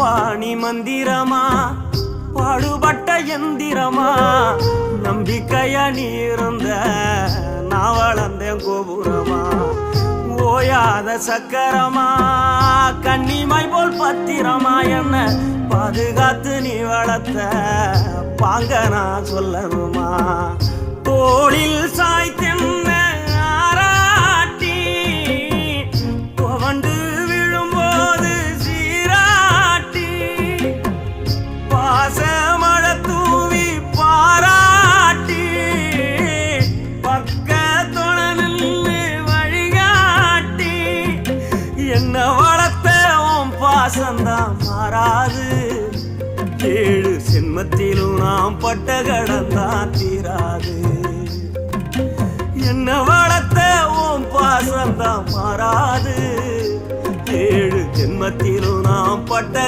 பாணி மந்திரமா பாடுபட்ட எந்திரமா நம்பிக்கையா நீ இருந்த நான் வளர்ந்தேன் கோபுரமா ஓயாத சக்கரமா கன்னிமாய் போல் பத்திரமா என்ன பாதுகாத்து நீ வளர்த்த பாங்க நான் சொல்லணுமா தோளில் சாய்த்தென்ன ஆராட்டி புவண்டு விழும்போது சீராட்டி பாசமழ தூவி பாராட்டி பக்கத்தொண நின்று வழிகாட்டி என்ன வளர்த்த உன் பாசந்தான் மாறாது ஏழு சென்மத்திலும் நாம் பட்ட கடந்தான் தீராது என்ன வளர்த்த உன் பாசந்தான் மாறாது ஏழு ஜென்மத்திலும் நாம் பட்ட